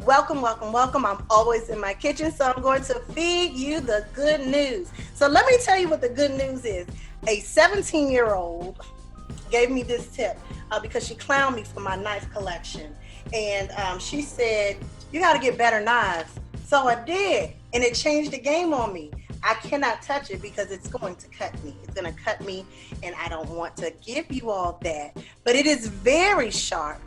Welcome, welcome, welcome. I'm always in my kitchen, so I'm going to feed you the good news. So let me tell you what the good news is. A 17-year-old gave me this tip because she clowned me for my knife collection. And she said, you got to get better knives. So I did, and it changed the game on me. I cannot touch it because it's going to cut me. It's going to cut me, and I don't want to give you all that. But it is very sharp,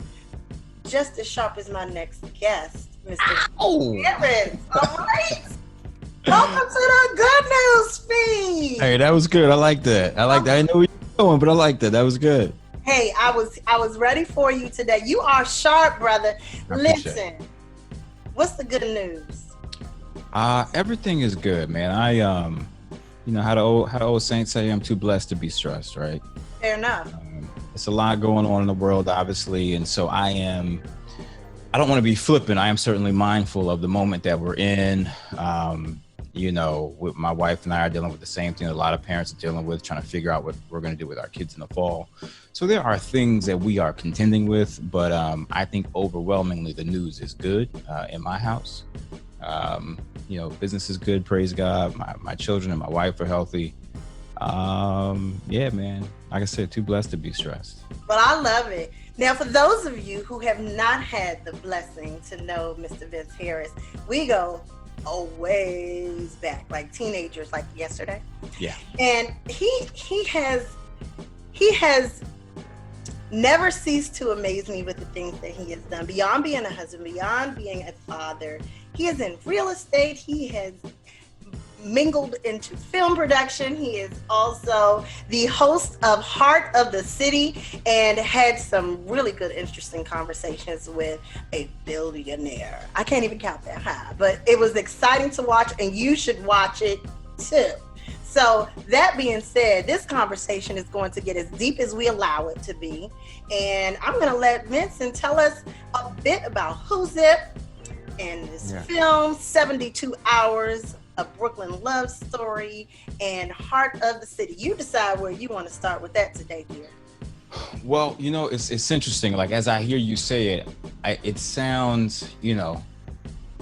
just as sharp as my next guest, Mr. Harris. All right. Welcome to the good news feed. Hey, that was good. I like that. I didn't know where you were going, but I like that. That was good. Hey, I was ready for you today. You are sharp, brother. Listen, what's the good news? Everything is good, man. I how the old saints say, I'm too blessed to be stressed, right? Fair enough. It's a lot going on in the world, obviously, and so I don't want to be flippant. I am certainly mindful of the moment that we're in. With my wife and I are dealing with the same thing a lot of parents are dealing with, trying to figure out what we're going to do with our kids in the fall. So there are things that we are contending with, but I think overwhelmingly the news is good in my house. Business is good, praise God. My children and my wife are healthy. Yeah, man. Like I said, too blessed to be stressed. Well, I love it. Now, for those of you who have not had the blessing to know Mr. Vince Harris, we go a ways back, like teenagers, like yesterday. Yeah. And he has never ceased to amaze me with the things that he has done. Beyond being a husband, beyond being a father, he is in real estate. He has mingled into film production. He is also the host of Heart of the City and had some really good, interesting conversations with a billionaire. I can't even count that high, but it was exciting to watch, and you should watch it too. So that being said, this conversation is going to get as deep as we allow it to be. And I'm going to let Vincent tell us a bit about Who's It and this film, 72 Hours, A Brooklyn Love Story, and Heart of the City. You decide where you want to start with that today, dear. Well, it's interesting. Like, as I hear you say it, it sounds,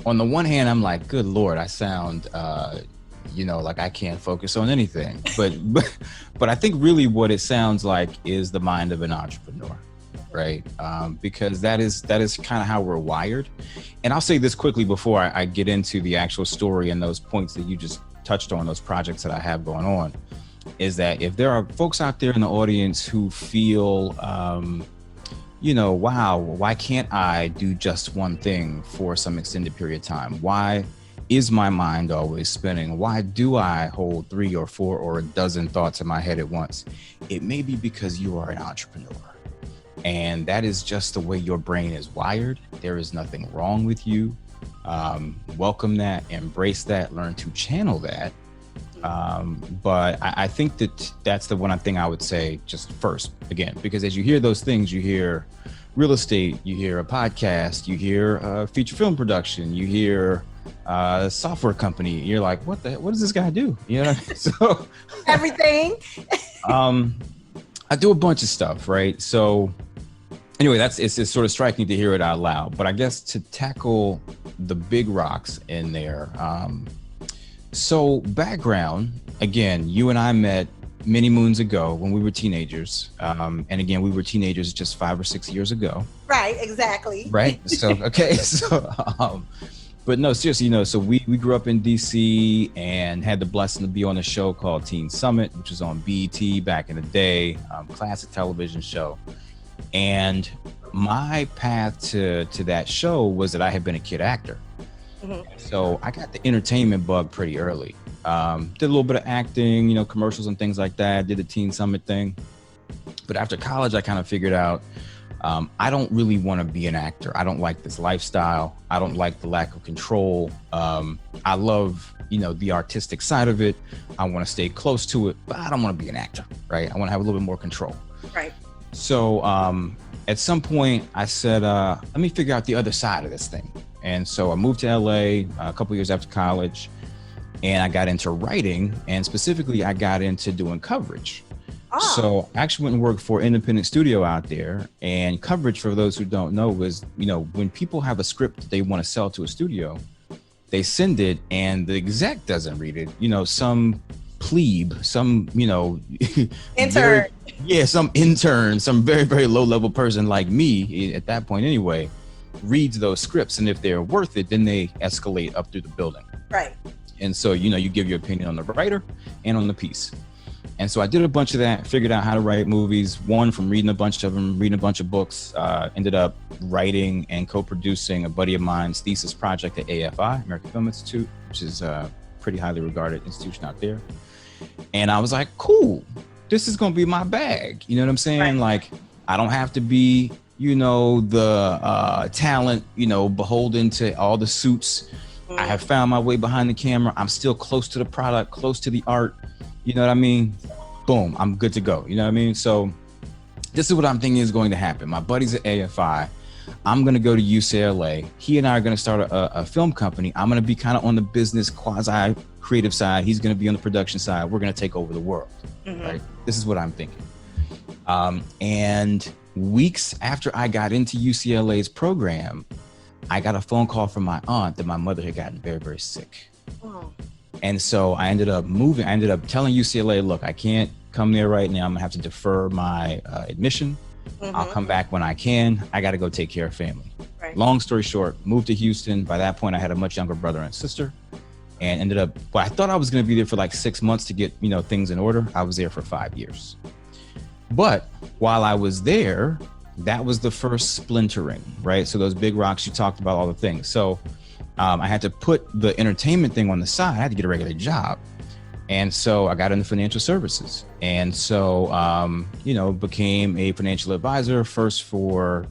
on the one hand, I'm like, good Lord, I sound, like I can't focus on anything. But I think really what it sounds like is the mind of an entrepreneur, right? Because that is kind of how we're wired. And I'll say this quickly before I get into the actual story and those points that you just touched on, those projects that I have going on, is that if there are folks out there in the audience who feel, wow, why can't I do just one thing for some extended period of time? Why is my mind always spinning? Why do I hold 3 or 4 or a dozen thoughts in my head at once? It may be because you are an entrepreneur. And that is just the way your brain is wired. There is nothing wrong with you. Welcome that, embrace that, learn to channel that. But I think that's the one thing I would say just first, again, because as you hear those things, you hear real estate, you hear a podcast, you hear feature film production, you hear a software company. You're like, what does this guy do? So everything. I do a bunch of stuff, right? So anyway, it's sort of striking to hear it out loud. But I guess to tackle the big rocks in there. So background, again, you and I met many moons ago when we were teenagers. And again, we were teenagers just 5 or 6 years ago. Right, exactly. Right. So, okay. So, but no, seriously, so we grew up in DC and had the blessing to be on a show called Teen Summit, which was on BET back in the day, classic television show. And my path to that show was that I had been a kid actor. Mm-hmm. So I got the entertainment bug pretty early. Did a little bit of acting, commercials and things like that. Did the Teen Summit thing. But after college, I kind of figured out I don't really want to be an actor. I don't like this lifestyle. I don't like the lack of control. I love, the artistic side of it. I want to stay close to it, but I don't want to be an actor, right? I want to have a little bit more control. Right. So at some point I said, let me figure out the other side of this thing. And so I moved to LA a couple years after college, and I got into writing, and specifically I got into doing coverage. So I actually went and worked for an independent studio out there, and coverage, for those who don't know, was, when people have a script that they want to sell to a studio, they send it and the exec doesn't read it. Some plebe, some, intern. Some intern, some very, very low level person like me at that point anyway, reads those scripts. And if they're worth it, then they escalate up through the building. Right. And so, you give your opinion on the writer and on the piece. And so I did a bunch of that, figured out how to write movies, one from reading a bunch of them, reading a bunch of books, ended up writing and co-producing a buddy of mine's thesis project at AFI, American Film Institute, which is a pretty highly regarded institution out there. And I was like, cool, this is going to be my bag. You know what I'm saying? Right. Like, I don't have to be, the talent, beholden to all the suits. I have found my way behind the camera. I'm still close to the product, close to the art. You know what I mean? Boom, I'm good to go. You know what I mean? So this is what I'm thinking is going to happen. My buddy's at AFI. I'm going to go to UCLA. He and I are going to start a film company. I'm going to be kind of on the business quasi creative side. He's going to be on the production side. We're going to take over the world. Right? This is what I'm thinking. And weeks after I got into UCLA's program, I got a phone call from my aunt that my mother had gotten very, very sick. Oh. And so I ended up moving. I ended up telling UCLA, look, I can't come there right now. I'm gonna have to defer my admission. I'll come back when I can. I got to go take care of family. Right. Long story short, moved to Houston. By that point, I had a much younger brother and sister, and ended up, I thought I was going to be there for like 6 months to get, things in order. I was there for 5 years. But while I was there, that was the first splintering, right? So those big rocks you talked about, all the things. So I had to put the entertainment thing on the side. I had to get a regular job. And so I got into financial services. And so, became a financial advisor first for,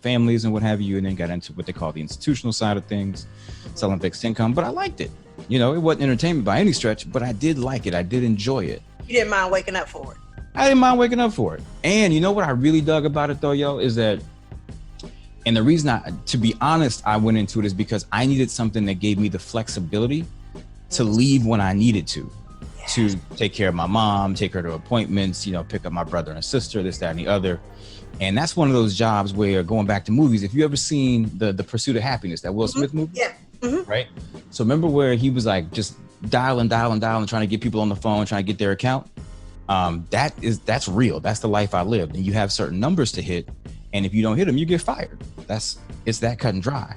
families and what have you, and then got into what they call the institutional side of things, selling fixed income. But I liked it. It wasn't entertainment by any stretch, but I did like it. I did enjoy it. You didn't mind waking up for it? I didn't mind waking up for it. And you know what I really dug about it though, is that, and the reason to be honest, I went into it is because I needed something that gave me the flexibility to leave when I needed to take care of my mom, take her to appointments, pick up my brother and sister, this, that, and the other. And that's one of those jobs where, going back to movies, if you ever seen the Pursuit of Happiness, that Will Smith movie? Yeah. Right? So remember where he was like just dialing, trying to get people on the phone, trying to get their account? That's real. That's the life I lived. And you have certain numbers to hit. And if you don't hit them, you get fired. It's that cut and dry.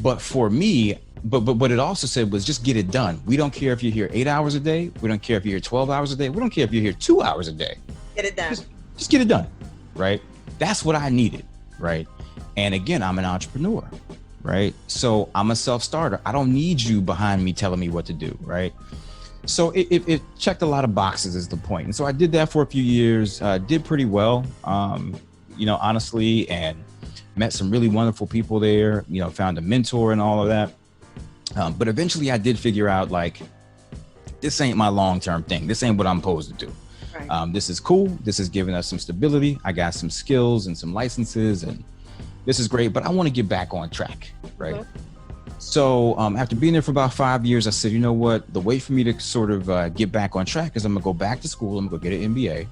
But for me, but what it also said was just get it done. We don't care if you're here 8 hours a day. We don't care if you're here 12 hours a day. We don't care if you're here 2 hours a day. Get it done. Just get it done, right? That's what I needed, right? And again, I'm an entrepreneur, right? So I'm a self-starter. I don't need you behind me telling me what to do, right? So it checked a lot of boxes is the point. And so I did that for a few years, did pretty well, honestly, and met some really wonderful people there, found a mentor and all of that. But eventually I did figure out, like, this ain't my long-term thing. This ain't what I'm supposed to do. Right. This is cool. This is giving us some stability. I got some skills and some licenses, and this is great, but I want to get back on track, right? So after being there for about 5 years, I said, you know what? The way for me to sort of get back on track is I'm going to go back to school. I'm going to go get an MBA.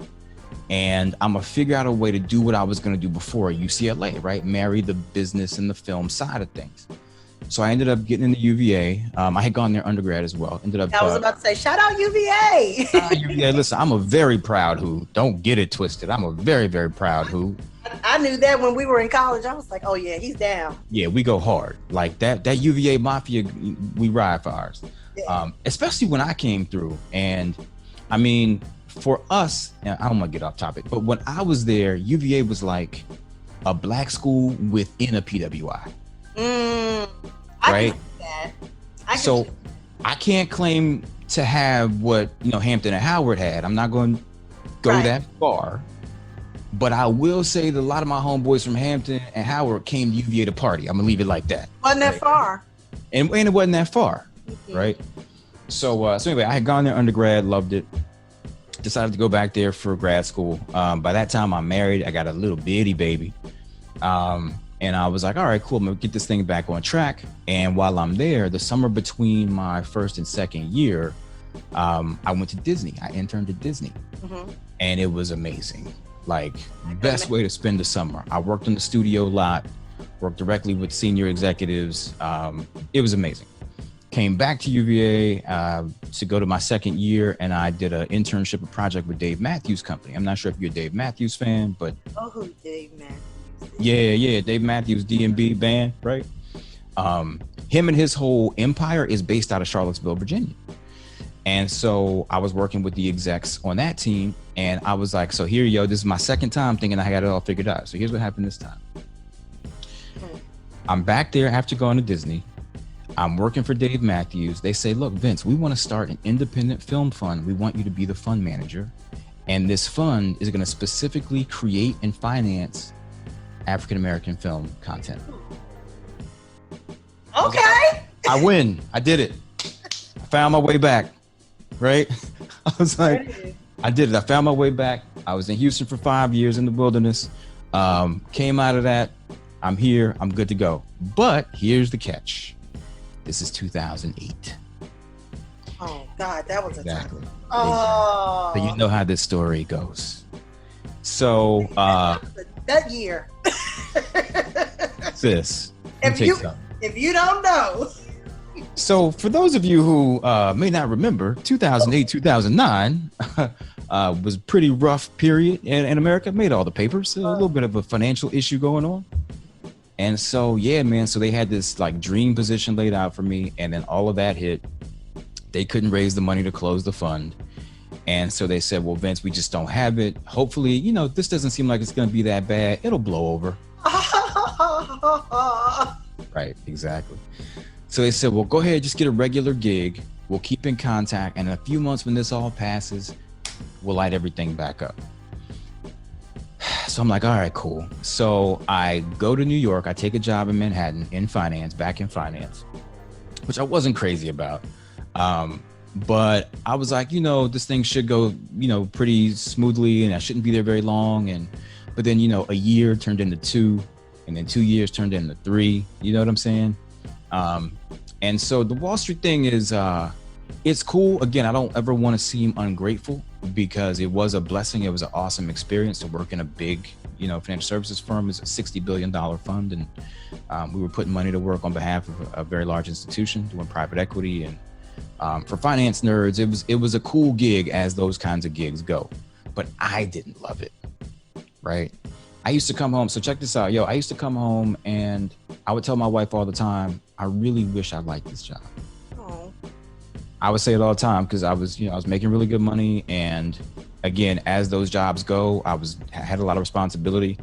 And I'm going to figure out a way to do what I was going to do before at UCLA, right? Marry the business and the film side of things. So I ended up getting into UVA. I had gone there undergrad as well. I was about to say, shout out UVA. UVA. Listen, I'm a very proud who. Don't get it twisted. I'm a very, very proud who. I knew that when we were in college. I was like, oh yeah, he's down. Yeah, we go hard. Like that UVA mafia, we ride for ours. Yeah. Especially when I came through. And I mean, for us, I don't want to get off topic, but when I was there, UVA was like a black school within a PWI. Right? I can't claim to have what Hampton and Howard had. I'm not going to go that far, but I will say that a lot of my homeboys from Hampton and Howard came to UVA to party. I'm gonna leave it like that. Wasn't that far? And it wasn't that far, right? So anyway, I had gone there undergrad, loved it. Decided to go back there for grad school. By that time, I'm married. I got a little bitty baby. And I was like, all right, cool. I'm gonna get this thing back on track. And while I'm there, the summer between my first and second year, I went to Disney. I interned at Disney, and it was amazing. Like, best way to spend the summer. I worked in the studio a lot, worked directly with senior executives. It was amazing. Came back to UVA to go to my second year, and I did an internship, a project with Dave Matthews Company. I'm not sure if you're a Dave Matthews fan, but who Dave Matthews? Yeah, Dave Matthews, D&B band, right? Him and his whole empire is based out of Charlottesville, Virginia. And so I was working with the execs on that team, and I was like, so here, this is my second time thinking I got it all figured out. So here's what happened this time. I'm back there after going to Disney. I'm working for Dave Matthews. They say, look, Vince, we want to start an independent film fund. We want you to be the fund manager. And this fund is going to specifically create and finance African-American film content. Okay. I win. I did it. I found my way back, right? I was like, I did it. I found my way back. I was in Houston for 5 years in the wilderness. Came out of that. I'm here. I'm good to go. But here's the catch. This is 2008. Oh God, that was exactly. A time. Oh. But you know how this story goes. So that year. Sis, if you don't know. So for those of you who may not remember, 2008, 2009 was a pretty rough period in America. Made all the papers. A little bit of a financial issue going on. And so, yeah, man, so they had this like dream position laid out for me. And then all of that hit. They couldn't raise the money to close the fund. And so they said, well, Vince, we just don't have it. Hopefully, this doesn't seem like it's going to be that bad. It'll blow over. Right, exactly. So they said, well, go ahead, just get a regular gig. We'll keep in contact. And in a few months, when this all passes, we'll light everything back up. So I'm like, all right, cool. So I go to New York. I take a job in Manhattan in finance, back in finance, which I wasn't crazy about. But I was like, this thing should go, pretty smoothly, and I shouldn't be there very long. But then, a year turned into 2, and then 2 years turned into 3. You know what I'm saying? And so the Wall Street thing is, it's cool. Again, I don't ever want to seem ungrateful, because it was a blessing. It was an awesome experience to work in a big, financial services firm. It's a $60 billion fund. And we were putting money to work on behalf of a very large institution doing private equity. And for finance nerds, it was a cool gig, as those kinds of gigs go. But I didn't love it, right? I used to come home. So check this out. I used to come home and I would tell my wife all the time, I really wish I liked this job. I would say it all the time, because I was making really good money. And again, as those jobs go, I had a lot of responsibility.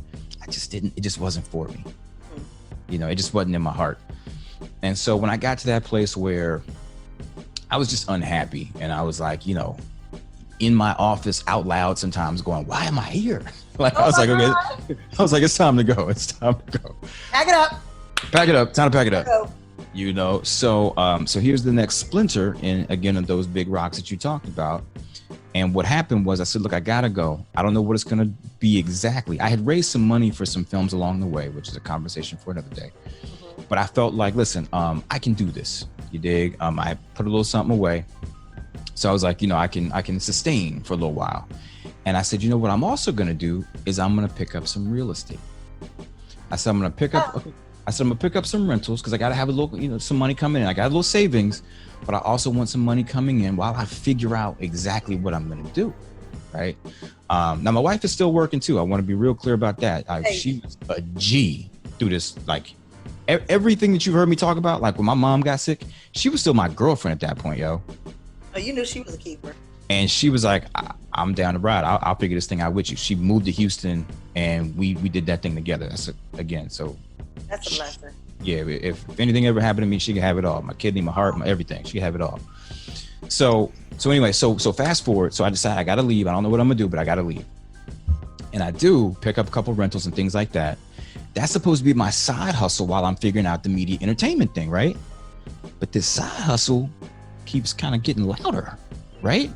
It just wasn't for me. It just wasn't in my heart. And so when I got to that place where I was just unhappy, and I was like, in my office out loud sometimes going, why am I here? I was like, okay, it's time to go. It's time to go. Pack it up. Pack it up. Time to pack it up. So here's the next splinter in, again, of those big rocks that you talked about. And what happened was I said, look, I gotta go. I don't know what it's gonna be exactly. I had raised some money for some films along the way, which is a conversation for another day. But I felt like, listen, I can do this. You dig? I put a little something away. So I was like, I can sustain for a little while. And I said, what I'm also gonna do is I'm gonna pick up some real estate. I said, I'm gonna pick up some rentals, because I gotta have a little, some money coming in. I got a little savings, but I also want some money coming in while I figure out exactly what I'm gonna do, right? Now my wife is still working too. I want to be real clear about that. She was a G through this, like everything that you've heard me talk about. Like when my mom got sick, she was still my girlfriend at that point, yo. Oh, you knew she was a keeper. And she was like, I'm down to ride. I'll figure this thing out with you. She moved to Houston, and we did that thing together. That's a blessing. Yeah, if anything ever happened to me, she could have it all. My kidney, my heart, my everything. She could have it all. So anyway, so fast forward. So I decided I got to leave. I don't know what I'm going to do, but I got to leave. And I do pick up a couple rentals and things like that. That's supposed to be my side hustle while I'm figuring out the media entertainment thing, right? But this side hustle keeps kind of getting louder, right?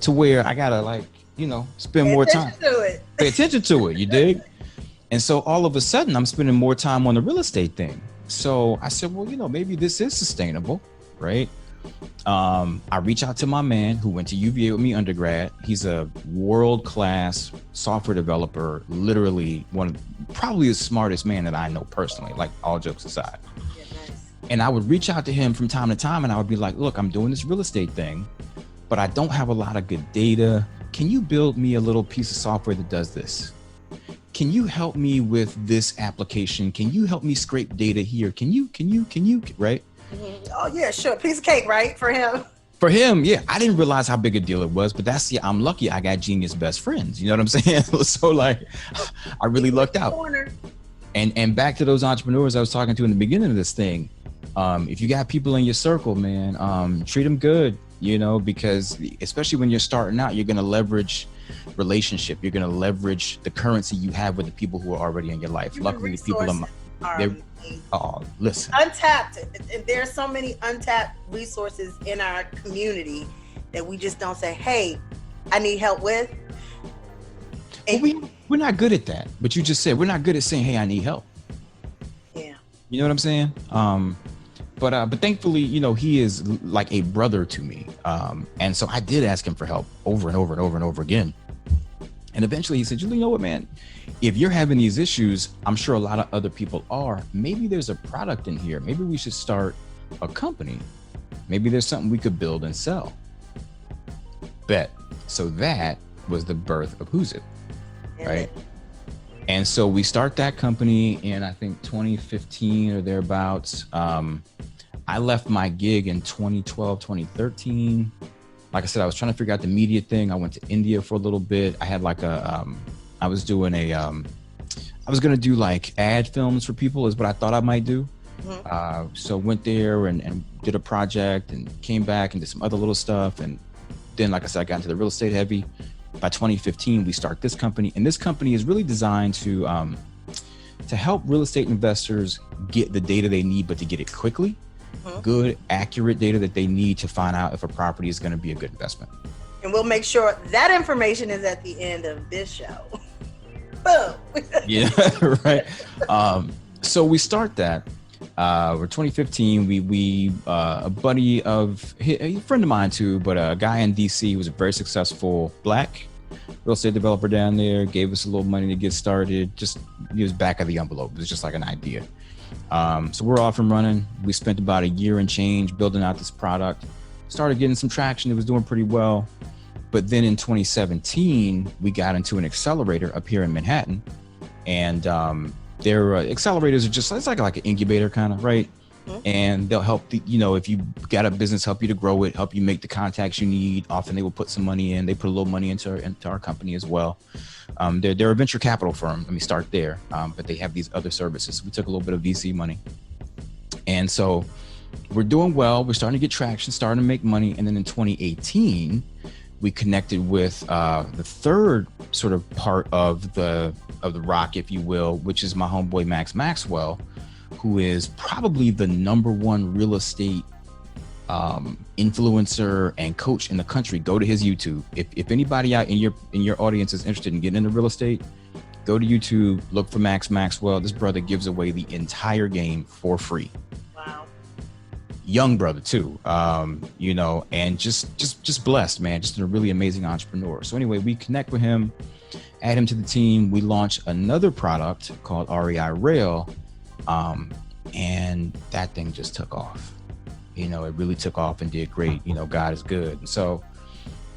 To where I got to spend more time. Pay attention to it, you dig? And so all of a sudden I'm spending more time on the real estate thing. So I said, well, maybe this is sustainable, right? I reach out to my man who went to UVA with me undergrad. He's a world-class software developer, literally probably the smartest man that I know personally, like all jokes aside. Yeah, nice. And I would reach out to him from time to time and I would be like, look, I'm doing this real estate thing, but I don't have a lot of good data. Can you build me a little piece of software that does this? Can you help me with this application? Can you help me scrape data here? Can you, right? Mm-hmm. Oh yeah, sure. Piece of cake, right? For him. For him, yeah. I didn't realize how big a deal it was, but I'm lucky I got genius best friends. You know what I'm saying? So like, I really lucked out. And back to those entrepreneurs I was talking to in the beginning of this thing. If you got people in your circle, man, treat them good, you know, because especially when you're starting out, you're going to leverage relationship. You're going to leverage the currency you have with the people who are already in your life. Luckily, the people listen. Untapped. There's so many untapped resources in our community that we just don't say, hey, I need help with. Well, we're not good at that. But you just said we're not good at saying, hey, I need help. Yeah. You know what I'm saying? But thankfully, you know, he is like a brother to me. And so I did ask him for help over and over and over and over again. And eventually he said, you know what, man, if you're having these issues, I'm sure a lot of other people are. Maybe there's a product in here. Maybe we should start a company. Maybe there's something we could build and sell. Bet. So that was the birth of Who's It, right? And so we start that company in, I think, 2015 or thereabouts. I left my gig in 2012, 2013. Like I said, I was trying to figure out the media thing. I went to India for a little bit. I had like I was going to do like ad films for people is what I thought I might do. Mm-hmm. So went there and did a project and came back and did some other little stuff. And then, like I said, I got into the real estate heavy. By 2015, we start this company. And this company is really designed to help real estate investors get the data they need, but to get it quickly. Good, accurate data that they need to find out if a property is going to be a good investment. And we'll make sure that information is at the end of this show. Boom. Yeah, right. So we start that. We're 2015. We a buddy of a friend of mine too, but a guy in DC who was a very successful Black real estate developer down there, gave us a little money to get started. He was back of the envelope. It was just like an idea. So we're off and running. We spent about a year and change building out this product, started getting some traction. It was doing pretty well. But then in 2017, we got into an accelerator up here in Manhattan. And their accelerators are just, it's like an incubator kind of, right? Mm-hmm. And they'll help, if you got a business, help you to grow it, help you make the contacts you need. Often they will put some money in. They put a little money into our company as well. They're a venture capital firm. Let me start there. But they have these other services. We took a little bit of VC money. And so we're doing well. We're starting to get traction, starting to make money. And then in 2018, we connected with the third sort of part of the rock, if you will, which is my homeboy, Max Maxwell, who is probably the #1 real estate influencer and coach in the country. Go to his YouTube. If anybody out in your audience is interested in getting into real estate, go to YouTube, look for Max Maxwell. This brother gives away the entire game for free. Wow. Young brother too, and just blessed, man. Just a really amazing entrepreneur. So anyway, we connect with him, add him to the team. We launch another product called REI Rail. And that thing just took off. It really took off and did great. God is good. And so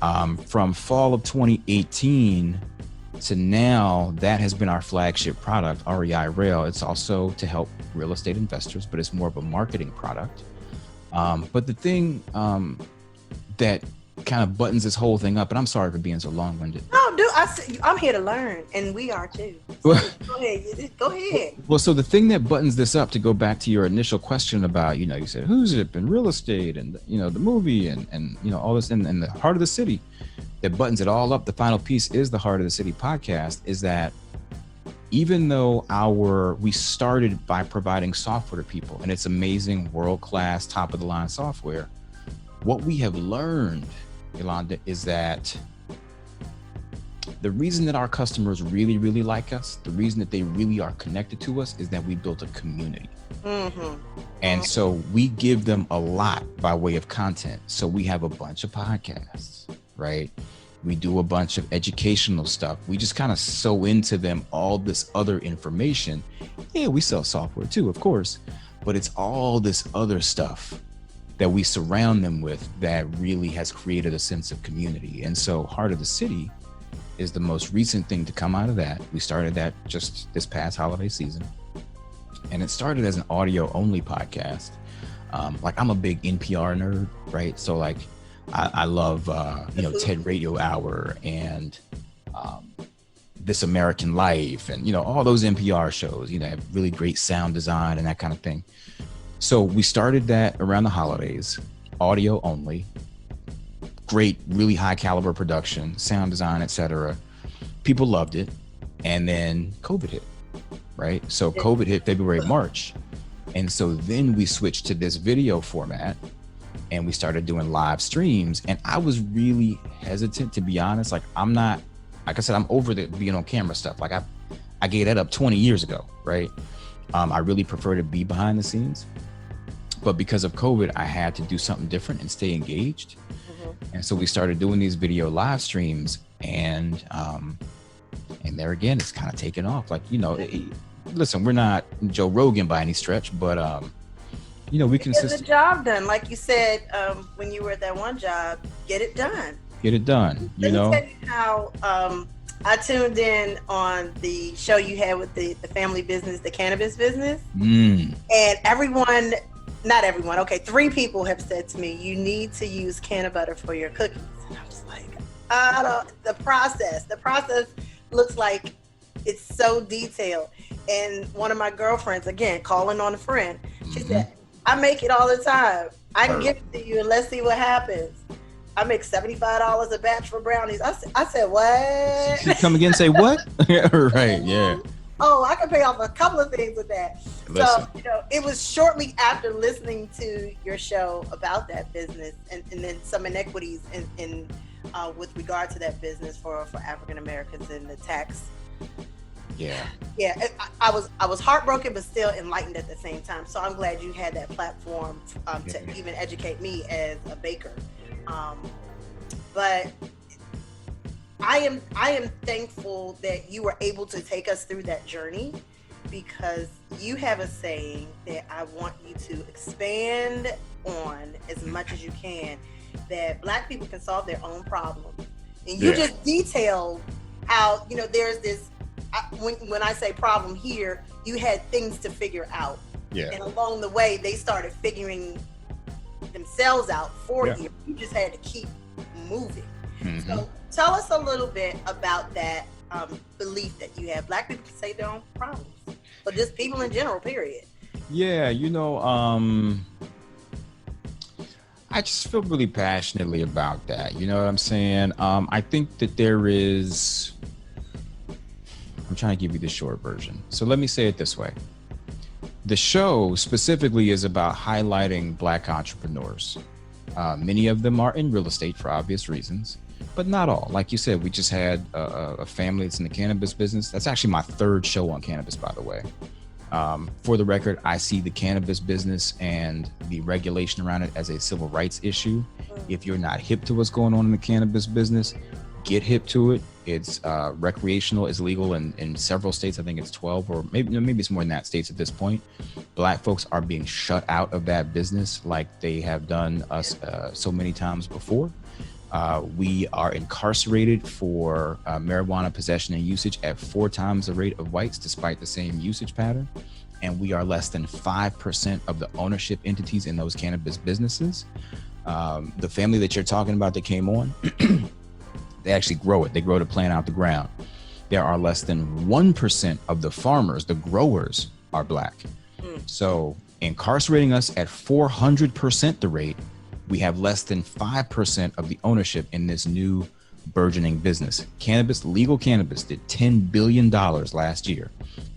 from fall of 2018 to now, that has been our flagship product, REI Rail. It's also to help real estate investors, but it's more of a marketing product. But the thing that kind of buttons this whole thing up, and I'm sorry for being so long-winded. No, dude, I'm here to learn, and we are too. So go ahead. Well, so the thing that buttons this up, to go back to your initial question about, you said, Who's It in real estate and, the movie and all this in the heart of the city, that buttons it all up. The final piece is the Heart of the City podcast, is that even though we started by providing software to people, and it's amazing, world-class, top-of-the-line software, what we have learned, Yolonda, is that The reason that our customers really, really like us, the reason that they really are connected to us is that we built a community. Mm-hmm. And so we give them a lot by way of content. So we have a bunch of podcasts, right? We do a bunch of educational stuff. We just kind of sew into them all this other information. Yeah, we sell software too, of course, but it's all this other stuff that we surround them with that really has created a sense of community. And so Heart of the City is the most recent thing to come out of that. We started that just this past holiday season. And it started as an audio only podcast. Like I'm a big NPR nerd, right? So like I love, TED Radio Hour and This American Life and, all those NPR shows, have really great sound design and that kind of thing. So we started that around the holidays, audio only, great, really high caliber production, sound design, etc. People loved it. And then COVID hit, right? So COVID hit February, March. And so then we switched to this video format and we started doing live streams. And I was really hesitant, to be honest. Like I'm not, like I said, I'm over the being on camera stuff. Like I gave that up 20 years ago, right? I really prefer to be behind the scenes. But because of COVID, I had to do something different and stay engaged. And so we started doing these video live streams and there again, it's kind of taken off. Like, listen, we're not Joe Rogan by any stretch, but, we can get the job done. Like you said, when you were at that one job, get it done. Get it done, Let me tell you how I tuned in on the show you had with the family business, the cannabis business. And not everyone, okay, 3 people have said to me, you need to use canna butter for your cookies. And I was like, the process looks like it's so detailed. And one of my girlfriends, again, calling on a friend, she said, I make it all the time. I can give it to you and let's see what happens. I make $75 a batch for brownies. I said, what? She come again and say, what? Right, yeah. Oh, I can pay off a couple of things with that. Listen. So, it was shortly after listening to your show about that business and then some inequities in with regard to that business for African Americans in the tax. Yeah. I was heartbroken, but still enlightened at the same time. So I'm glad you had that platform to even educate me as a baker. But I am thankful that you were able to take us through that journey, because you have a saying that I want you to expand on as much as you can, that Black people can solve their own problems. And you just detailed how, there's this, when I say problem here, you had things to figure out. Yeah. And along the way, they started figuring themselves out for you. You just had to keep moving. So tell us a little bit about that belief that you have. Black people can say their own problems, but just people in general, period. Yeah, I just feel really passionately about that. You know what I'm saying? I think that I'm trying to give you the short version. So let me say it this way. The show specifically is about highlighting Black entrepreneurs. Many of them are in real estate for obvious reasons, but not all. Like you said, we just had a family that's in the cannabis business. That's actually my 3rd show on cannabis, by the way. For the record, I see the cannabis business and the regulation around it as a civil rights issue. If you're not hip to what's going on in the cannabis business, get hip to it. It's recreational, it's legal in several states. I think it's 12 or maybe it's more than that states at this point. Black folks are being shut out of that business like they have done us so many times before. We are incarcerated for marijuana possession and usage at 4 times the rate of whites, despite the same usage pattern. And we are less than 5% of the ownership entities in those cannabis businesses. The family that you're talking about that came on, they actually grow it. They grow the plant out the ground. There are less than 1% of the farmers, the growers, are Black. So incarcerating us at 400% the rate, we have less than 5% of the ownership in this new burgeoning business. Legal cannabis did $10 billion last year.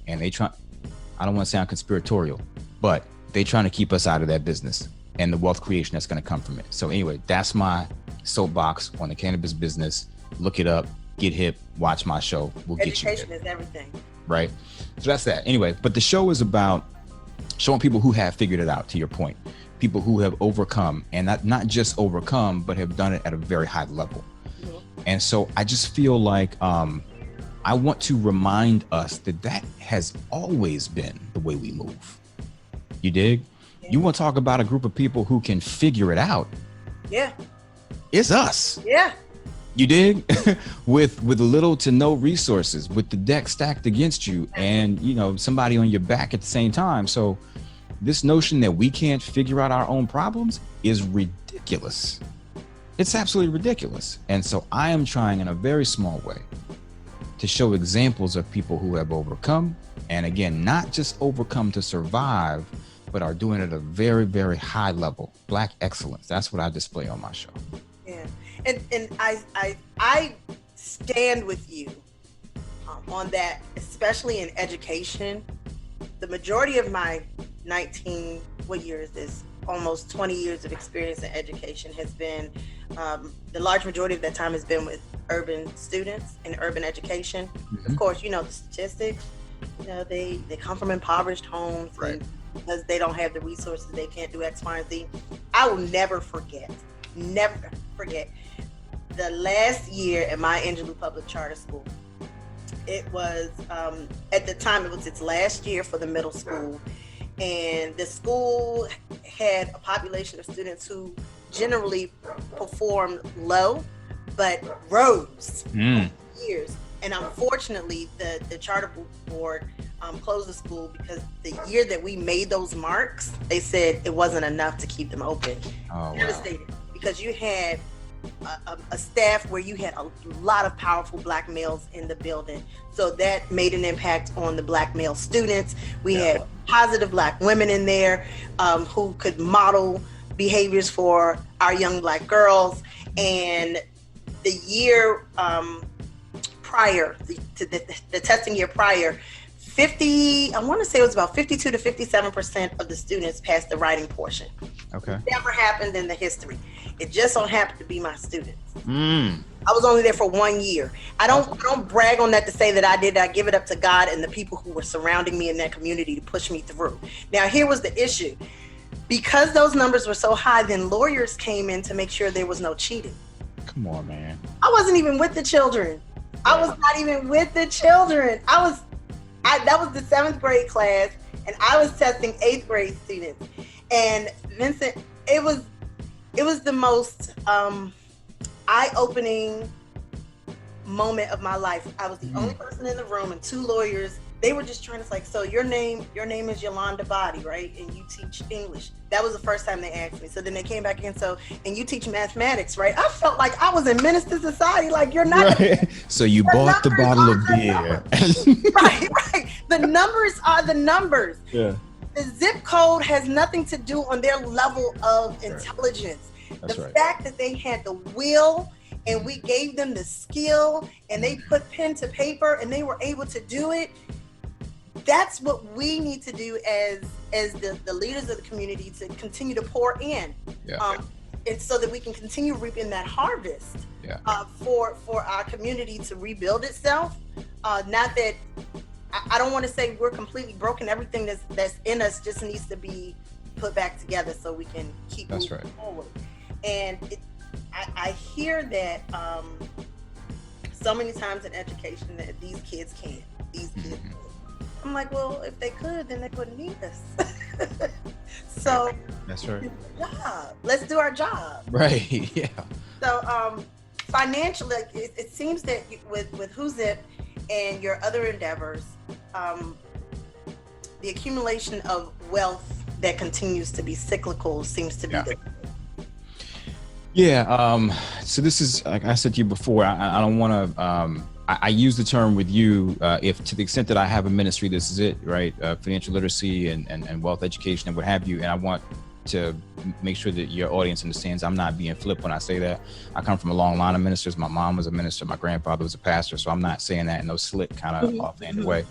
And I don't want to sound conspiratorial, but they trying to keep us out of that business and the wealth creation that's going to come from it. So anyway, that's my soapbox on the cannabis business. Look it up. get hip, watch my show. We'll get you Education is everything. Right. So that's that. Anyway, but the show is about showing people who have figured it out, to your point. People who have overcome, and not just overcome, but have done it at a very high level. Mm-hmm. And so I just feel like I want to remind us that has always been the way we move. You dig? Yeah. You want to talk about a group of people who can figure it out? Yeah. It's us. Yeah. You dig? with little to no resources, with the deck stacked against you, and somebody on your back at the same time. So this notion that we can't figure out our own problems is ridiculous. It's absolutely ridiculous. And so I am trying in a very small way to show examples of people who have overcome, and again, not just overcome to survive, but are doing it at a very, very high level. Black excellence. That's what I display on my show. Yeah. And I stand with you on that, especially in education. The majority of my almost 20 years of experience in education has been, the large majority of that time has been with urban students in urban education. Mm-hmm. Of course, the statistics, they come from impoverished homes, right? And because they don't have the resources, they can't do X, Y, and Z. I will never forget the last year at my Angelou Public Charter School. It was, at the time, it was its last year for the middle school. And the school had a population of students who generally performed low, but rose years. And unfortunately, the charter board closed the school because the year that we made those marks, they said it wasn't enough to keep them open. Oh, devastated, because you had a staff where you had a lot of powerful Black males in the building. So that made an impact on the Black male students. We had positive Black women in there who could model behaviors for our young Black girls. And the year prior, the testing year prior, I want to say it was about 52 to 57% of the students passed the writing portion. Okay. It never happened in the history. It just so happened to be my students. I was only there for 1 year. I don't brag on that to say that I did. I give it up to God and the people who were surrounding me in that community to push me through. Now, here was the issue. Because those numbers were so high, then lawyers came in to make sure there was no cheating. Come on, man. I wasn't even with the children. I was not even with the children. That was the 7th grade class, and I was testing 8th grade students. And Vincent, it was the most eye-opening moment of my life. I was the only person in the room, and 2 lawyers. They were just trying to so your name is Yolonda Body, right? And you teach English. That was the first time they asked me. So then they came back again. And you teach mathematics, right? I felt like I was in Minister Society. Like, you're not. Right. So you bought the bottle of beer. Right. The numbers are the numbers. Yeah. The zip code has nothing to do on their level of intelligence. That's the right. fact that they had the will, and we gave them the skill, and they put pen to paper, and they were able to do it. That's what we need to do as the leaders of the community, to continue to pour in, and so that we can continue reaping that harvest for our community to rebuild itself. Not that I don't want to say we're completely broken. Everything that's in us just needs to be put back together so we can keep moving forward. And I hear that so many times in education that these kids can't. I'm like, well, if they could, then they wouldn't need us. So that's right. Let's do our job. Right. Yeah. So financially, it seems that with Who's It and your other endeavors, the accumulation of wealth that continues to be cyclical seems to be the. Yeah. So this is, like I said to you before, I don't want to. I use the term with you, if to the extent that I have a ministry, this is it, right? Financial literacy and wealth education and what have you. And I want to make sure that your audience understands I'm not being flip when I say that. I come from a long line of ministers. My mom was a minister. My grandfather was a pastor. So I'm not saying that in no slick kind of offhand way.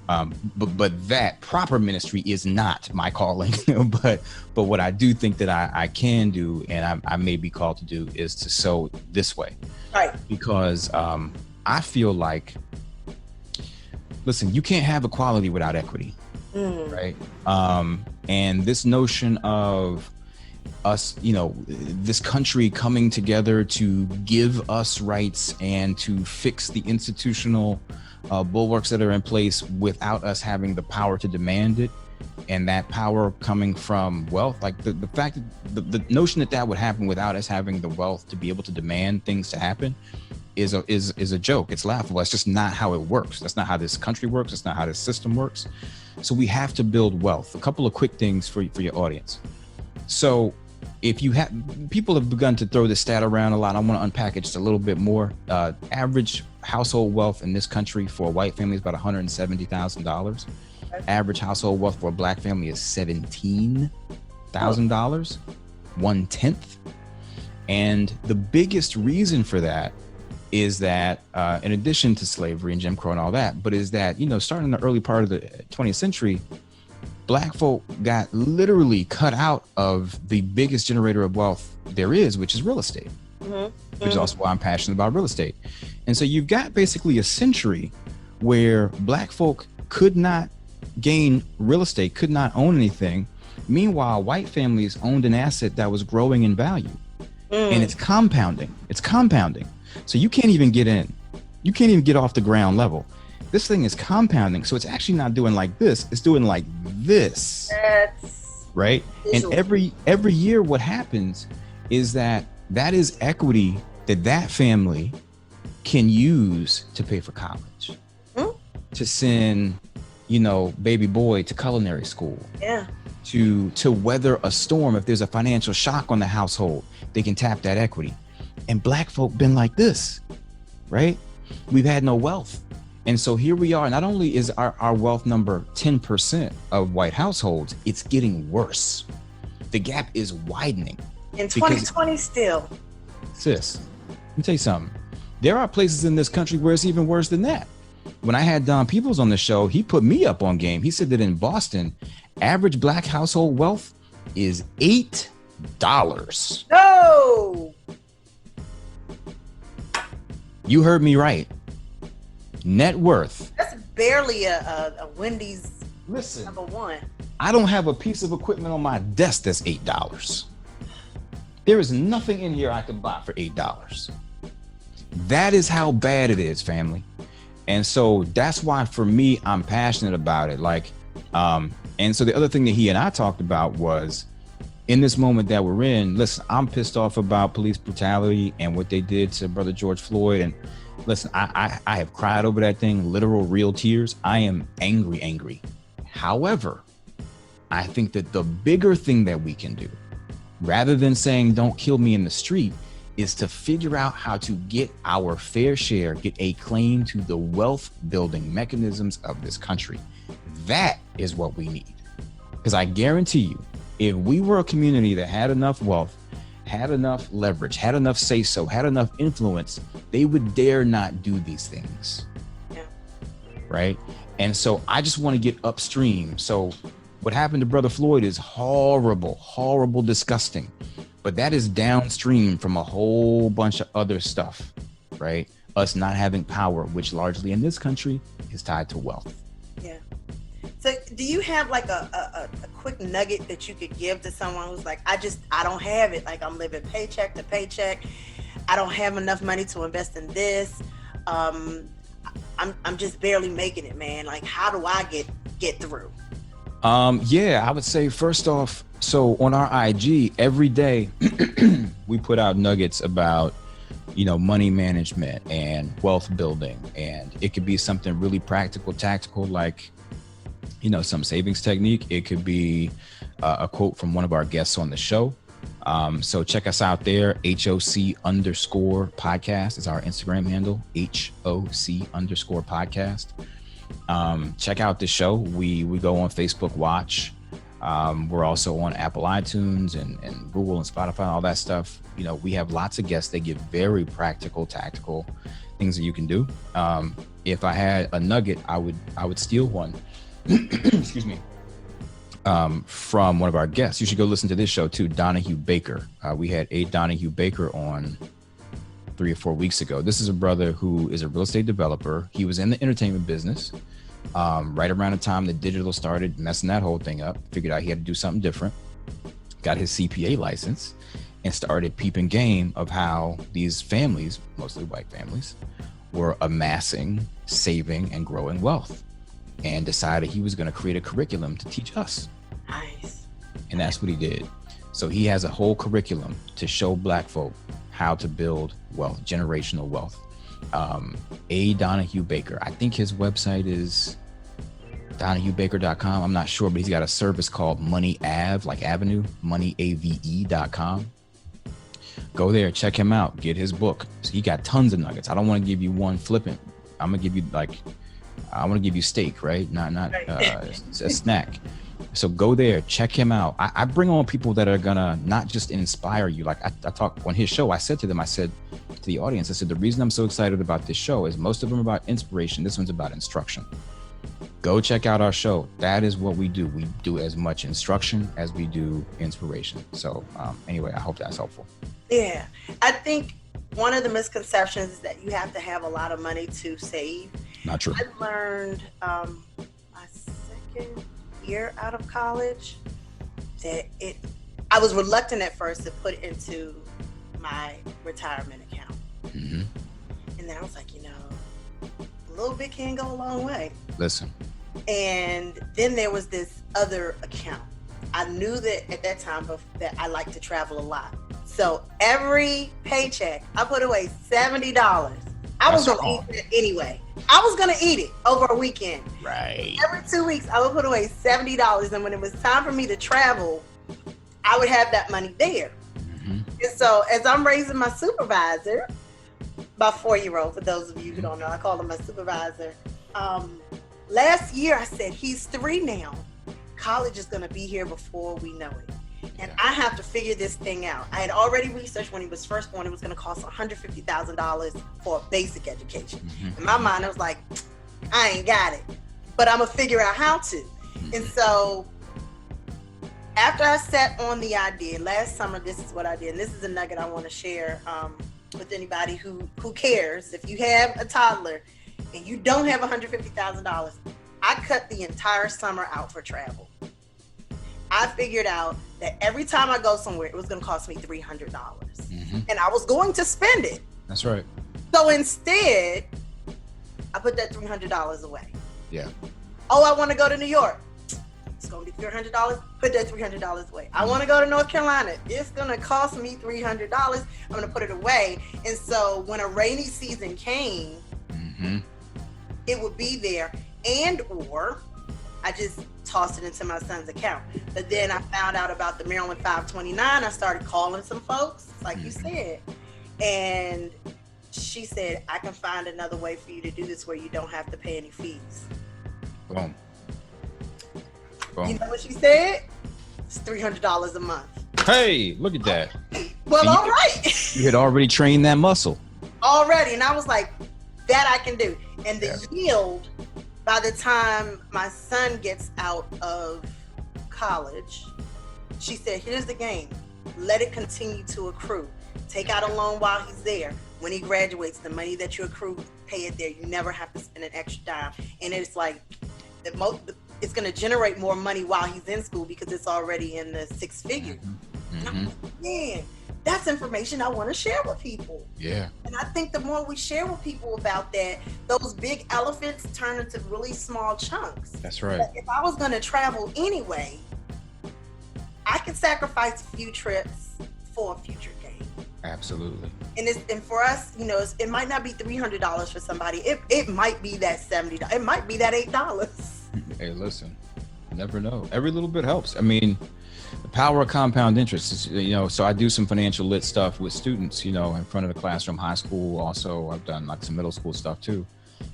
But that proper ministry is not my calling. but what I do think that I can do, and I may be called to do, is to sow this way. Right. Because I feel like, listen, you can't have equality without equity, right? And this notion of us, this country coming together to give us rights and to fix the institutional bulwarks that are in place without us having the power to demand it, and that power coming from wealth, like the fact that the notion that would happen without us having the wealth to be able to demand things to happen is a joke. It's laughable. It's just not how it works. That's not how this country works. That's not how this system works. So we have to build wealth. A couple of quick things for your audience. So if you have, people have begun to throw this stat around a lot. I want to unpack it just a little bit more. Average household wealth in this country for a white family is about $170,000. Average household wealth for a black family is $17,000, 1/10. And the biggest reason for that is that, in addition to slavery and Jim Crow and all that, but is that, starting in the early part of the 20th century, black folk got literally cut out of the biggest generator of wealth there is, which is real estate, which is also why I'm passionate about real estate. And so you've got basically a century where black folk could not gain real estate, could not own anything. Meanwhile, white families owned an asset that was growing in value. And it's compounding. So you can't even get in. You can't even get off the ground level. This thing is compounding. So it's actually not doing like this. It's doing like this. That's right. visual. And every year what happens is that is equity that family can use to pay for college, to send, baby boy to culinary school. Yeah. To weather a storm. If there's a financial shock on the household, they can tap that equity. And black folk been like this, right? We've had no wealth. And so here we are. Not only is our wealth number 10% of white households, it's getting worse. The gap is widening. In 2020 still. Sis, let me tell you something. There are places in this country where it's even worse than that. When I had Don Peoples on the show, he put me up on game. He said that in Boston, average black household wealth is $8. No. You heard me right. Net worth. That's barely a Wendy's Listen, #1. I don't have a piece of equipment on my desk that's $8. There is nothing in here I could buy for $8. That is how bad it is, family. And so that's why, for me, I'm passionate about it. And so the other thing that he and I talked about was, in this moment that we're in, listen, I'm pissed off about police brutality and what they did to brother George Floyd. And listen, I have cried over that thing, literal, real tears. I am angry. However, I think that the bigger thing that we can do, rather than saying, don't kill me in the street, is to figure out how to get our fair share, get a claim to the wealth building mechanisms of this country. That is what we need. Because I guarantee you, if we were a community that had enough wealth, had enough leverage, had enough say-so, had enough influence, they would dare not do these things. Yeah. Right? And so I just want to get upstream. So what happened to brother Floyd is horrible, disgusting. But that is downstream from a whole bunch of other stuff, right? Us not having power, which largely in this country is tied to wealth. Yeah. So do you have like a quick nugget that you could give to someone who's like, I don't have it. Like, I'm living paycheck to paycheck. I don't have enough money to invest in this. I'm just barely making it, man. Like, how do I get through? Yeah, I would say first off, so on our IG every day, we put out nuggets about, money management and wealth building. And it could be something really practical, tactical, like, some savings technique. It could be a quote from one of our guests on the show. So check us out there. HOC_podcast is our Instagram handle. HOC_podcast. Check out the show. We go on Facebook Watch. We're also on Apple iTunes and Google and Spotify and all that stuff. We have lots of guests that give very practical, tactical things that you can do. If I had a nugget, I would steal one. Excuse me. From one of our guests. You should go listen to this show too, Donahue Baker. We had a Donahue Baker on 3 or 4 weeks ago. This is a brother who is a real estate developer. He was in the entertainment business right around the time that digital started messing that whole thing up. Figured out he had to do something different. Got his CPA license and started peeping game of how these families, mostly white families, were amassing, saving, and growing wealth, and decided he was going to create a curriculum to teach us. Nice. And that's what he did. So he has a whole curriculum to show Black folk how to build wealth, generational wealth. A. Donahue Baker. I think his website is DonahueBaker.com. I'm not sure, but he's got a service called Money Ave, like Avenue, moneyave.com. Go there, check him out, get his book. So he got tons of nuggets. I don't want to give you one flippant. I'm gonna give you I want to give you steak, right? Not a snack. So go there, check him out. I bring on people that are gonna not just inspire you. Like I talked on his show, I said to the audience, I said, the reason I'm so excited about this show is most of them are about inspiration. This one's about instruction. Go check out our show. That is what we do. We do as much instruction as we do inspiration. So anyway, I hope that's helpful. Yeah, I think one of the misconceptions is that you have to have a lot of money to save. Not true. I learned my second year out of college that I was reluctant at first to put into my retirement account. Mm-hmm. And then I was like, a little bit can go a long way. Listen. And then there was this other account. I knew that at that time that I like to travel a lot. So every paycheck, I put away $70. I was going to eat it anyway. I was going to eat it over a weekend. Right. Every 2 weeks, I would put away $70. And when it was time for me to travel, I would have that money there. Mm-hmm. And so as I'm raising my supervisor, my 4-year-old, for those of you who don't know, I call him my supervisor. Last year, I said, he's 3 now. College is going to be here before we know it. And I have to figure this thing out. I had already researched when he was first born, it was going to cost $150,000 for a basic education. Mm-hmm. In my mind, I was like, I ain't got it, but I'm going to figure out how to. Mm-hmm. And so after I sat on the idea, last summer, this is what I did. And this is a nugget I want to share with anybody who cares. If you have a toddler and you don't have $150,000, I cut the entire summer out for travel. I figured out that every time I go somewhere, it was going to cost me $300. Mm-hmm. And I was going to spend it. That's right. So instead, I put that $300 away. Yeah. Oh, I want to go to New York. It's going to be $300. Put that $300 away. I want to go to North Carolina. It's going to cost me $300. I'm going to put it away. And so when a rainy season came, mm-hmm. it would be there. And or I just tossed it into my son's account. But then I found out about the Maryland 529. I started calling some folks, like you said. And she said, I can find another way for you to do this where you don't have to pay any fees. Boom. You know what she said? It's $300 a month. Hey, look at that. Well, all right. You had already trained that muscle. Already. And I was like, that I can do. And the yield, by the time my son gets out of college, she said, here's the game. Let it continue to accrue. Take out a loan while he's there. When he graduates, the money that you accrue, pay it there. You never have to spend an extra dime. And it's like, it's going to generate more money while he's in school because it's already in the 6 figures. Mm-hmm. And I'm like, man, that's information I want to share with people. Yeah. And I think the more we share with people about that, those big elephants turn into really small chunks. That's right. But if I was going to travel anyway, I could sacrifice a few trips for a future gain. Absolutely. And for us, it might not be $300 for somebody. It might be that $70. It might be that $8. Hey, listen, you never know. Every little bit helps. I mean, the power of compound interest is, so I do some financial lit stuff with students, in front of the classroom, high school. Also, I've done like some middle school stuff too.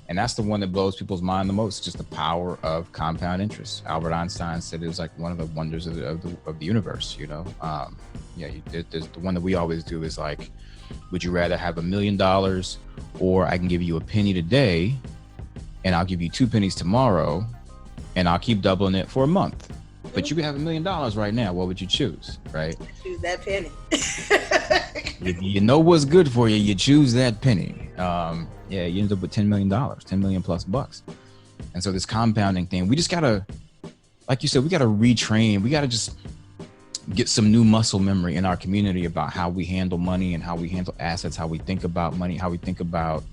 And that's the one that blows people's mind the most, just the power of compound interest. Albert Einstein said it was like one of the wonders of the universe, there's the one that we always do is like, would you rather have $1 million or I can give you a penny today and I'll give you 2 pennies tomorrow and I'll keep doubling it for a month? But you have $1 million right now. What would you choose, right? Choose that penny. You know what's good for you. You choose that penny. Yeah, you end up with $10 million, 10 million plus bucks. And so this compounding thing, we just gotta, like you said, we gotta retrain. We gotta just get some new muscle memory in our community about how we handle money and how we handle assets, how we think about money, how we think about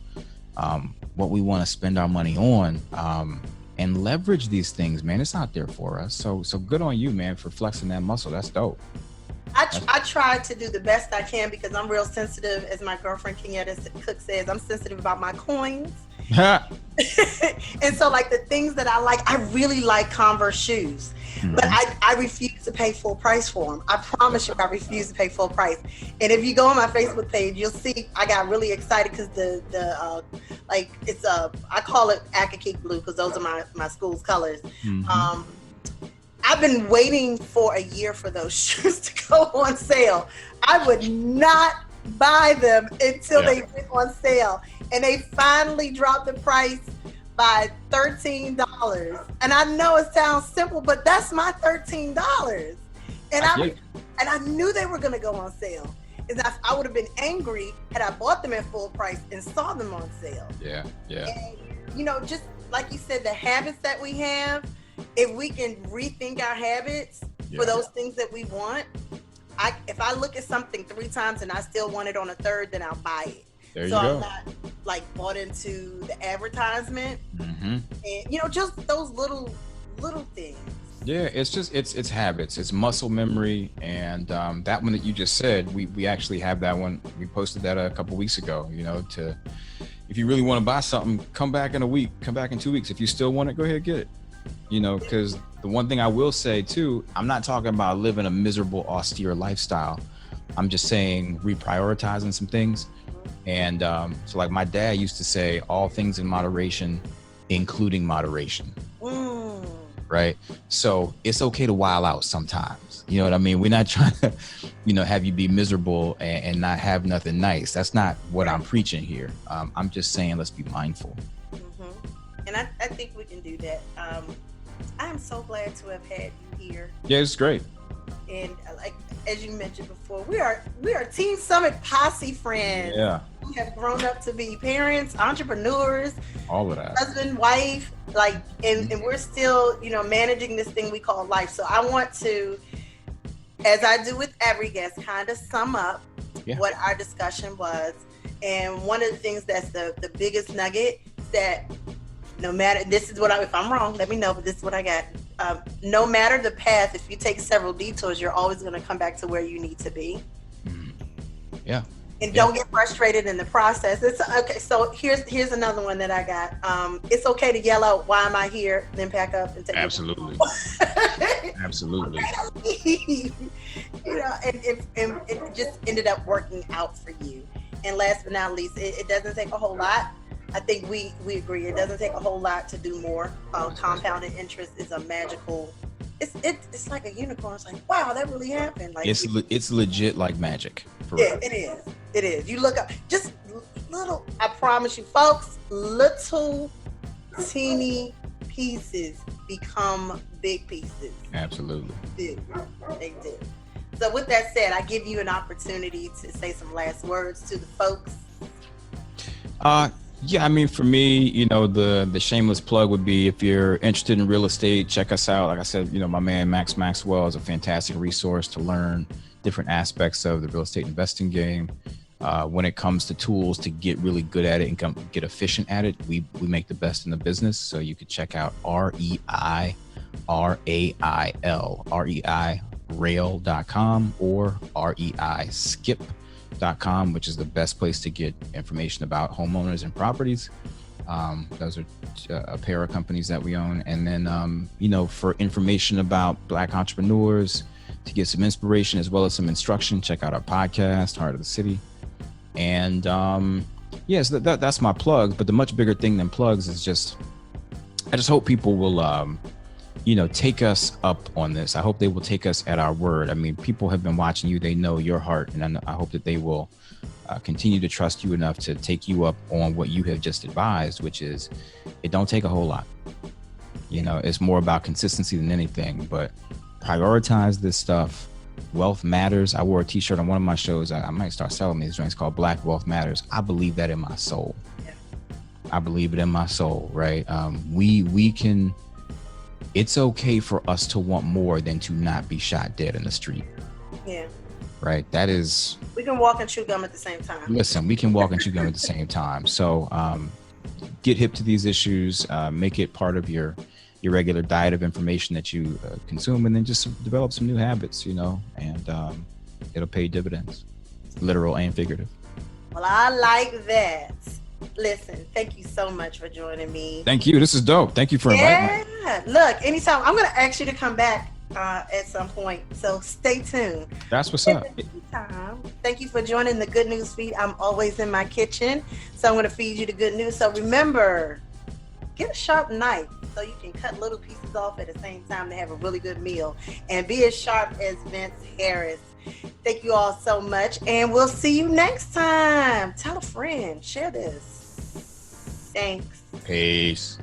what we want to spend our money on, and leverage these things, man. It's out there for us. So good on you, man, for flexing that muscle. That's dope. I try to do the best I can because I'm real sensitive. As my girlfriend Kenyatta Cook says, I'm sensitive about my coins. And so like the things that I like, I really like Converse shoes, but I refuse to pay full price for them. I promise you, I refuse to pay full price. And if you go on my Facebook page, you'll see I got really excited because like it's I call it Akakik blue because those are my school's colors. I've been waiting for a year for those shoes to go on sale. I would not buy them until they went on sale. And they finally dropped the price by $13. And I know it sounds simple, but that's my $13. And I knew they were gonna go on sale. And I would have been angry had I bought them at full price and saw them on sale. Yeah. And, you know, just like you said, the habits that we have, if we can rethink our habits for those things that we want, if I look at something 3 times and I still want it on a third, then I'll buy it. There so you go. I'm not like bought into the advertisement, and you know, just those little things. Yeah, it's just it's habits, it's muscle memory, and that one that you just said, we actually have that one. We posted that a couple weeks ago. You know, if you really want to buy something, come back in a week, come back in 2 weeks. If you still want it, go ahead and get it. You know, because the one thing I will say too, I'm not talking about living a miserable, austere lifestyle. I'm just saying reprioritizing some things. And so like my dad used to say, all things in moderation, including moderation. Right? So it's okay to wild out sometimes. You know what I mean? We're not trying to, you know, have you be miserable and not have nothing nice. That's not what I'm preaching here. I'm just saying, let's be mindful. And I think we can do that. I am so glad to have had you here. Yeah, it's great. And like as you mentioned before, we are Team Summit posse friends. Yeah. We have grown up to be parents, entrepreneurs, all of that, husband, wife, like, and we're still, you know, managing this thing we call life. So I want to, as I do with every guest, kind of sum up what our discussion was. And one of the things that's the biggest nugget that no matter, this is what if I'm wrong, let me know, but this is what I got. No matter the path, if you take several detours, you're always going to come back to where you need to be. Yeah. And don't get frustrated in the process. It's okay. So here's another one that I got. It's okay to yell out, "Why am I here?" Then pack up and take. Absolutely. Absolutely. You know, and it just ended up working out for you. And last but not least, it doesn't take a whole lot. I think we agree. It doesn't take a whole lot to do more. Compounded interest is a magical. It's like a unicorn. It's like, wow, that really happened. Like it's legit like magic. Yeah, it is. It is. You look up, just little. I promise you, folks, little teeny pieces become big pieces. Absolutely. They do. So with that said, I give you an opportunity to say some last words to the folks. Yeah, I mean, for me, you know, the shameless plug would be if you're interested in real estate, check us out. Like I said, you know, my man Max Maxwell is a fantastic resource to learn different aspects of the real estate investing game. When it comes to tools to get really good at it and get efficient at it, we make the best in the business. So you could check out REIRAIL.com or REIskip.com, which is the best place to get information about homeowners and properties. Those are a pair of companies that we own. And then, you know, for information about Black entrepreneurs, to get some inspiration as well as some instruction, check out our podcast, Heart of the City. And yes, that's my plug. But the much bigger thing than plugs is I just hope people will, you know, take us up on this. I hope they will take us at our word. I mean, people have been watching you. They know your heart. And I hope that they will continue to trust you enough to take you up on what you have just advised, which is it don't take a whole lot. You know, it's more about consistency than anything. But prioritize this stuff. Wealth matters. I wore a t-shirt on one of my shows. I might start selling these joints called Black Wealth Matters. I believe that in my soul. Yeah. I believe it in my soul, right? We can, it's okay for us to want more than to not be shot dead in the street. Yeah. Right. That is. We can walk and chew gum at the same time. Listen, we can walk and chew gum at the same time. So get hip to these issues, make it part of your regular diet of information that you consume, and then just develop some new habits, you know, and it'll pay dividends, literal and figurative. Well, I like that. Listen, thank you so much for joining me. Thank you. This is dope. Thank you for inviting me. Yeah. Look, anytime. I'm going to ask you to come back at some point. So stay tuned. That's what's up. Thank you for joining the Good News Feed. I'm always in my kitchen, so I'm going to feed you the good news. So remember, get a sharp knife so you can cut little pieces off at the same time to have a really good meal. And be as sharp as Vince Harris. Thank you all so much, and we'll see you next time. Tell a friend. Share this. Thanks. Peace.